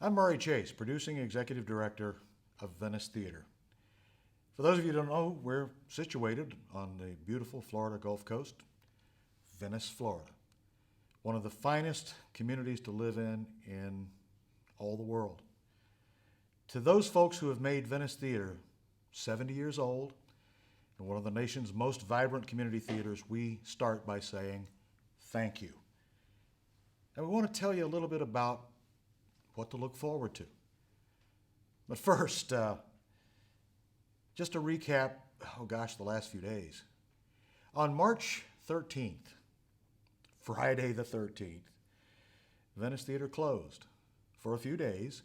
I'm Murray Chase, producing executive director of Venice Theater. For those of you who don't know, we're situated on the beautiful Florida Gulf Coast, Venice, Florida. One of the finest communities to live in all the world. To those folks who have made Venice Theater 70 years old and one of the nation's most vibrant community theaters, we start by saying thank you. And we want to tell you a little bit about what to look forward to. But first, just to recap, the last few days. On March 13th, Friday the 13th, Venice Theater closed for a few days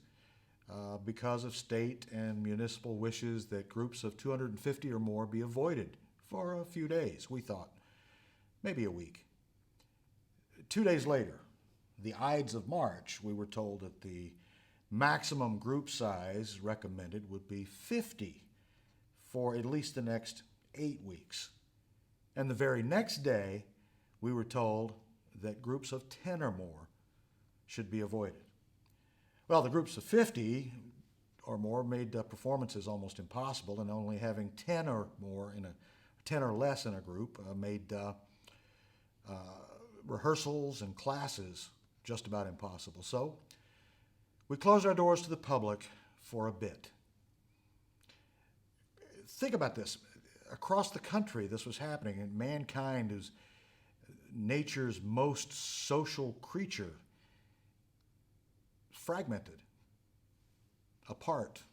because of state and municipal wishes that groups of 250 or more be avoided for a few days. We thought maybe a week. 2 days later, the Ides of March, we were told that the maximum group size recommended would be 50 for at least the next 8 weeks. And the very next day, we were told that groups of 10 or more should be avoided. Well, the groups of 50 or more made performances almost impossible, and only having 10 or less in a group made rehearsals and classes just about impossible. So we closed our doors to the public for a bit. Think about this. Across the country, this was happening, and mankind is nature's most social creature, fragmented, apart.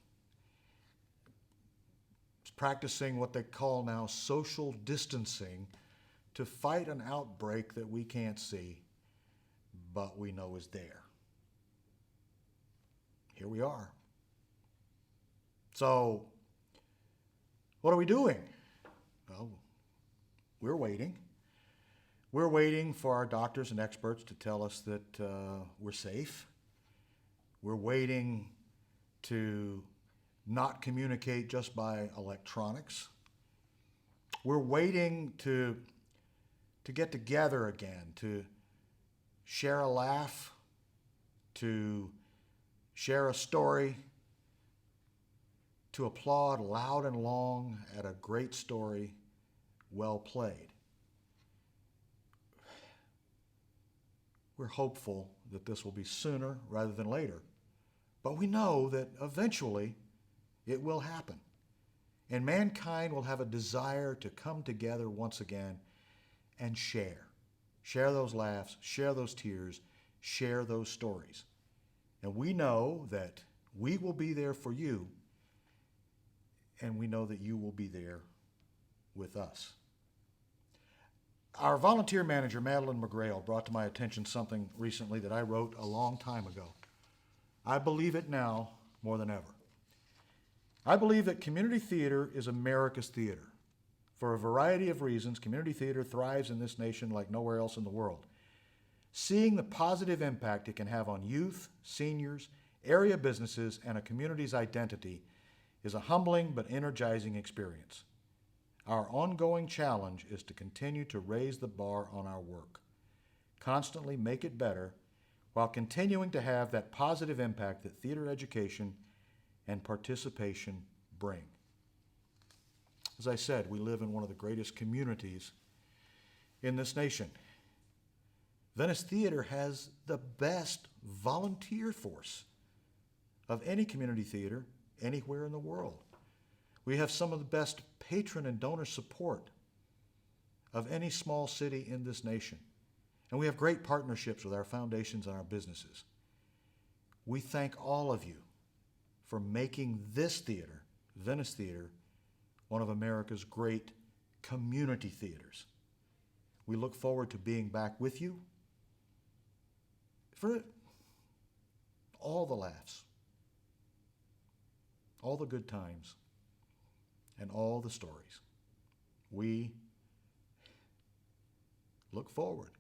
It's practicing what they call now social distancing to fight an outbreak that we can't see, but we know is there. Here we are. So, what are we doing? Well, we're waiting. We're waiting for our doctors and experts to tell us that we're safe. We're waiting to not communicate just by electronics. We're waiting to get together again, to share a laugh, to share a story, to applaud loud and long at a great story well played. We're hopeful that this will be sooner rather than later, but we know that eventually it will happen. And mankind will have a desire to come together once again and share. Share those laughs, share those tears, share those stories. And we know that we will be there for you, and we know that you will be there with us. Our volunteer manager, Madeline McGrail, brought to my attention something recently that I wrote a long time ago. I believe it now more than ever. I believe that community theater is America's theater. For a variety of reasons, community theater thrives in this nation like nowhere else in the world. Seeing the positive impact it can have on youth, seniors, area businesses, and a community's identity is a humbling but energizing experience. Our ongoing challenge is to continue to raise the bar on our work, constantly make it better, while continuing to have that positive impact that theater education and participation bring. As I said, we live in one of the greatest communities in this nation. Venice Theater has the best volunteer force of any community theater anywhere in the world. We have some of the best patron and donor support of any small city in this nation. And we have great partnerships with our foundations and our businesses. We thank all of you for making this theater, Venice Theater, one of America's great community theaters. We look forward to being back with you for all the laughs, all the good times, and all the stories. We look forward